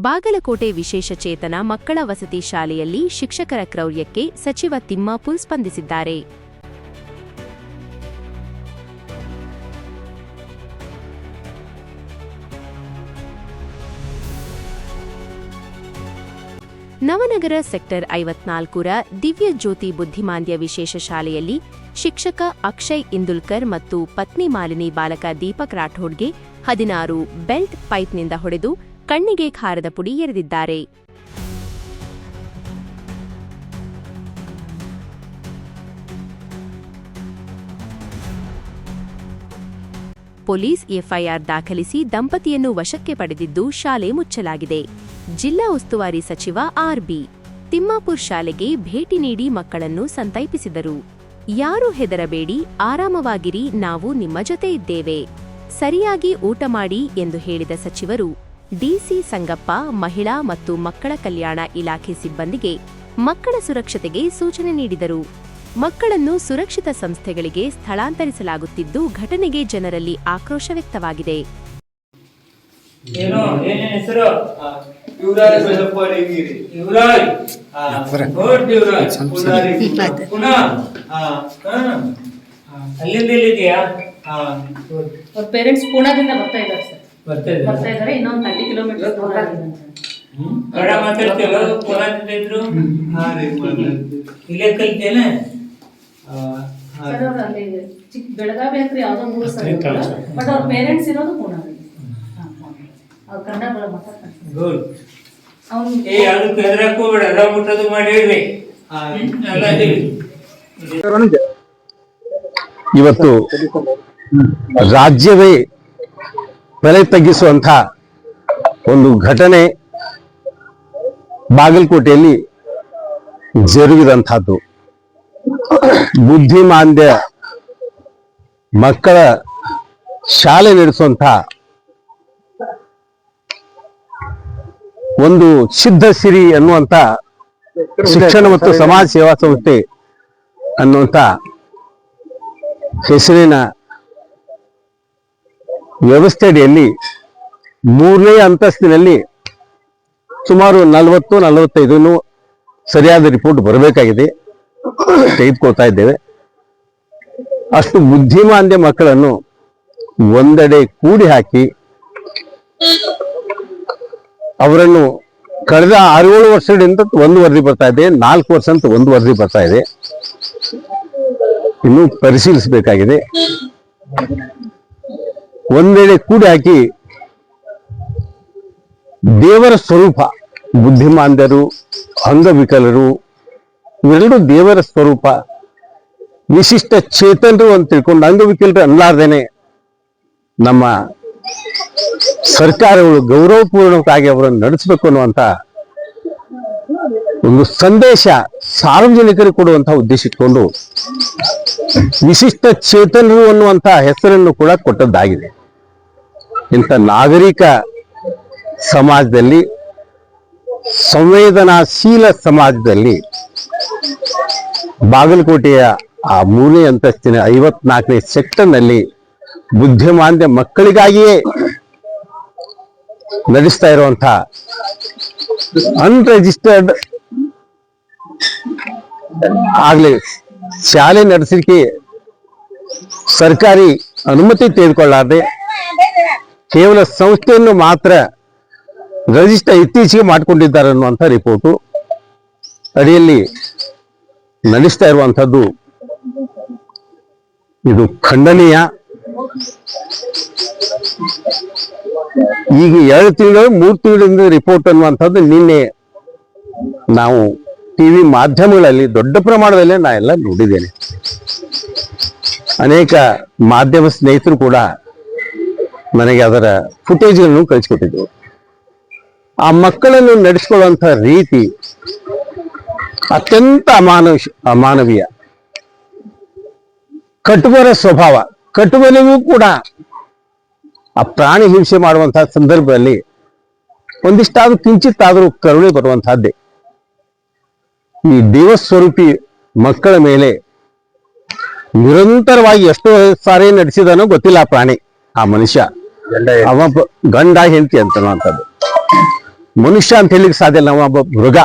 ಬಾಗಲಕೋಟೆ ವಿಶೇಷ ಚೇತನ ಮಕ್ಕಳ ವಸತಿ ಶಾಲೆಯಲ್ಲಿ ಶಿಕ್ಷಕರ ಕ್ರೌರ್ಯಕ್ಕೆ ಸಚಿವ ತಿಮ್ಮಾಪುರ್ ಸ್ಪಂದಿಸಿದ್ದಾರೆ. ನವನಗರ ಸೆಕ್ಟರ್ 54ರ ದಿವ್ಯ ಜ್ಯೋತಿ ಬುದ್ಧಿಮಾಂದ್ಯ ವಿಶೇಷ ಶಾಲೆಯಲ್ಲಿ ಶಿಕ್ಷಕ ಅಕ್ಷಯ್ ಇಂದುಲ್ಕರ್ ಮತ್ತು ಪತ್ನಿ ಮಾಲಿನಿ ಬಾಲಕ ದೀಪಕ್ ರಾಠೋಡ್ಗೆ 16 ಬೆಲ್ಟ್ ಪೈಪ್ನಿಂದ ಹೊಡೆದು ಕಣ್ಣಿಗೆ ಖಾರದ ಪುಡಿ ಎರೆದಿದ್ದಾರೆ. ಪೊಲೀಸ್ ಎಫ್ಐಆರ್ ದಾಖಲಿಸಿ ದಂಪತಿಯನ್ನು ವಶಕ್ಕೆ ಪಡೆದಿದ್ದು ಶಾಲೆ ಮುಚ್ಚಲಾಗಿದೆ. ಜಿಲ್ಲಾ ಉಸ್ತುವಾರಿ ಸಚಿವ ಆರ್.ಬಿ. ತಿಮ್ಮಾಪುರ್ ಶಾಲೆಗೆ ಭೇಟಿ ನೀಡಿ ಮಕ್ಕಳನ್ನು ಸಂತೈಪಿಸಿದರು. ಯಾರೂ ಹೆದರಬೇಡಿ, ಆರಾಮವಾಗಿರಿ, ನಾವು ನಿಮ್ಮ ಜೊತೆ ಇದ್ದೇವೆ, ಸರಿಯಾಗಿ ಊಟ ಮಾಡಿ ಎಂದು ಹೇಳಿದ ಸಚಿವರು ಡಿಸಿ ಸಂಗಪ್ಪ, ಮಹಿಳಾ ಮತ್ತು ಮಕ್ಕಳ ಕಲ್ಯಾಣ ಇಲಾಖೆ ಸಿಬ್ಬಂದಿಗೆ ಮಕ್ಕಳ ಸುರಕ್ಷತೆಗೆ ಸೂಚನೆ ನೀಡಿದರು. ಮಕ್ಕಳನ್ನು ಸುರಕ್ಷಿತ ಸಂಸ್ಥೆಗಳಿಗೆ ಸ್ಥಳಾಂತರಿಸಲಾಗುತ್ತಿದ್ದು ಘಟನೆಗೆ ಜನರಲ್ಲಿ ಆಕ್ರೋಶ ವ್ಯಕ್ತವಾಗಿದೆ. ಪೇರೆಂಟ್ಸ್ ಪೂನಾದಿಂದ ಬರ್ತಾ ಇದ್ದಾರೆ ಸರ್, ಬರ್ತಾ ಇದ್ದಾರೆ. ಇನ್ನೊಂದು 30 ಕಿಲೋಮೀಟರ್ ದೂರ ಆಗಿದೆ. ಇಲ್ಲೇ ಕಲ್ತೇನೆ ಸರ್. ಅವ್ರು ಅಲ್ಲಿ ಚಿಕ್ಕ ಬೆಳಗಾವಿ ಹತ್ರ ಯಾವ್ದೋ ಮೂರು ಸರ್, ಬಟ್ ಅವ್ರ ಪೇರೆಂಟ್ಸ್ ಇರೋದು ಪೂನಾದಲ್ಲಿ. ಅವ್ರು ಕನ್ನಡ ಮಾತಾಡ್ತಾರೆ. ಗುಡ್. ಅದಕ್ಕೆ ಹೆದರಕ್ಕೆ ಹೋಗ್ಬೇಡ, ಅದಾಗ್ಬಿಟ್ಟದು ಮಾಡಿ ಹೇಳ್ರಿ. ಇವತ್ತು ರಾಜ್ಯವೇ ತಲೆ ತಗ್ಗಿಸುವಂಥ ಒಂದು ಘಟನೆ ಬಾಗಲಕೋಟೆಯಲ್ಲಿ ಜರುಗಿದಂಥದ್ದು. ಬುದ್ಧಿಮಾಂದ್ಯ ಮಕ್ಕಳ ಶಾಲೆ ನಡೆಸುವಂಥ ಒಂದು ಸಿದ್ಧಸಿರಿ ಅನ್ನುವಂಥ ಶಿಕ್ಷಣ ಮತ್ತು ಸಮಾಜ ಸೇವಾ ಸಂಸ್ಥೆ ಅನ್ನುವಂಥ ಹೆಸರಿನ ವ್ಯವಸ್ಥೆಯಲ್ಲಿ 3ನೇ ಅಂತಸ್ತಿನಲ್ಲಿ ಸುಮಾರು 40-45 ಸರಿಯಾದ ರಿಪೋರ್ಟ್ ಬರಬೇಕಾಗಿದೆ, ತೆಗೆದುಕೊಳ್ತಾ ಇದ್ದೇವೆ. ಅಷ್ಟು ಬುದ್ಧಿಮಾಂದ್ಯ ಮಕ್ಕಳನ್ನು ಒಂದೆಡೆ ಕೂಡಿ ಹಾಕಿ ಅವರನ್ನು ಕಳೆದ 6-7 ವರ್ಷದಿಂದ ಒಂದು ವರದಿ ಬರ್ತಾ ಇದೆ, 4 ವರ್ಷ ಅಂತ ಒಂದು ವರದಿ ಬರ್ತಾ ಇದೆ. ಇನ್ನು ಪರಿಶೀಲಿಸಬೇಕಾಗಿದೆ. ಒಂದೆಡೆ ಕೂಡಿ ಹಾಕಿ ದೇವರ ಸ್ವರೂಪ, ಬುದ್ಧಿಮಾಂದ್ಯರು, ಅಂಗವಿಕಲರು ಇವೆರಡು ದೇವರ ಸ್ವರೂಪ, ವಿಶಿಷ್ಟ ಚೇತನರು ಅಂತ ತಿಳ್ಕೊಂಡು ಅಂಗವಿಕಲರು ಅನ್ಲಾರ್ದೇನೆ ನಮ್ಮ ಸರ್ಕಾರಗಳು ಗೌರವಪೂರ್ಣವಾಗಿ ಅವರನ್ನು ನಡೆಸಬೇಕು ಅನ್ನುವಂಥ ಒಂದು ಸಂದೇಶ ಸಾರ್ವಜನಿಕರಿಗೆ ಕೊಡುವಂತಹ ಉದ್ದೇಶ ಇಟ್ಕೊಂಡು ವಿಶಿಷ್ಟ ಚೇತನರು ಅನ್ನುವಂಥ ಹೆಸರನ್ನು ಕೂಡ ಕೊಟ್ಟದ್ದಾಗಿದೆ. ಇಂಥ ನಾಗರಿಕ ಸಮಾಜದಲ್ಲಿ, ಸಂವೇದನಾಶೀಲ ಸಮಾಜದಲ್ಲಿ ಬಾಗಲಕೋಟೆಯ ಆ 3ನೇ ಅಂತಸ್ತಿನ 54ನೇ ಸೆಕ್ಟರ್ನಲ್ಲಿ ಬುದ್ಧಿಮಾಂದ್ಯ ಮಕ್ಕಳಿಗಾಗಿಯೇ ನಡೆಸ್ತಾ ಇರುವಂಥ ಅನ್ರಿಜಿಸ್ಟರ್ಡ್ ಆಗ್ಲಿ ಶಾಲೆ ನಡೆಸಲಿಕ್ಕೆ ಸರ್ಕಾರಿ ಅನುಮತಿ ತೆಗೆದುಕೊಳ್ಳಾರದೆ ಕೇವಲ ಸಂಸ್ಥೆಯನ್ನು ಮಾತ್ರ ರಿಜಿಸ್ಟರ್ ಇತ್ತೀಚೆಗೆ ಮಾಡಿಕೊಂಡಿದ್ದಾರೆ ಅನ್ನುವಂಥ ರಿಪೋರ್ಟು ಅಡಿಯಲ್ಲಿ ನಡೆಸ್ತಾ ಇರುವಂಥದ್ದು ಇದು ಖಂಡನೀಯ. ಈಗ 2 ತಿಂಗಳು 3 ತಿಂಗಳಿಂದ ರಿಪೋರ್ಟ್ ಅನ್ನುವಂಥದ್ದು ನಿನ್ನೆ ನಾವು ಟಿವಿ ಮಾಧ್ಯಮಗಳಲ್ಲಿ ದೊಡ್ಡ ಪ್ರಮಾಣದಲ್ಲಿ ನಾ ಎಲ್ಲ ನೋಡಿದ್ದೇನೆ. ಅನೇಕ ಮಾಧ್ಯಮ ಸ್ನೇಹಿತರು ಕೂಡ ನನಗೆ ಅದರ ಫುಟೇಜ್ಗಳನ್ನು ಕಳಿಸಿಕೊಟ್ಟಿದ್ರು. ಆ ಮಕ್ಕಳನ್ನು ನಡೆಸಿಕೊಳ್ಳುವಂಥ ರೀತಿ ಅತ್ಯಂತ ಅಮಾನವೀಯ, ಕಟುಬರ ಸ್ವಭಾವ. ಕಟುಬನಿಗೂ ಕೂಡ ಆ ಪ್ರಾಣಿ ಹಿಂಸೆ ಮಾಡುವಂತಹ ಸಂದರ್ಭದಲ್ಲಿ ಒಂದಿಷ್ಟಾದ್ರೂ ಕಿಂಚಿತ್ತಾದರೂ ಕರುಣೆ ಬರುವಂತಹದ್ದೇ. ಈ ದೇವಸ್ವರೂಪಿ ಮಕ್ಕಳ ಮೇಲೆ ನಿರಂತರವಾಗಿ ಎಷ್ಟೋ ಸಾರಿ ನಡೆಸಿದಾನೋ ಗೊತ್ತಿಲ್ಲ ಆ ಪ್ರಾಣಿ, ಆ ಮನುಷ್ಯ, ಅವ ಗಂಡ ಹೆಂಡತಿ ಅಂತನ್ನುವಂಥದ್ದು. ಮನುಷ್ಯ ಅಂತ ಹೇಳಿಕ್ ಸಾಧ್ಯ ಇಲ್ಲ, ನಾವು ಒಬ್ಬ ಮೃಗ.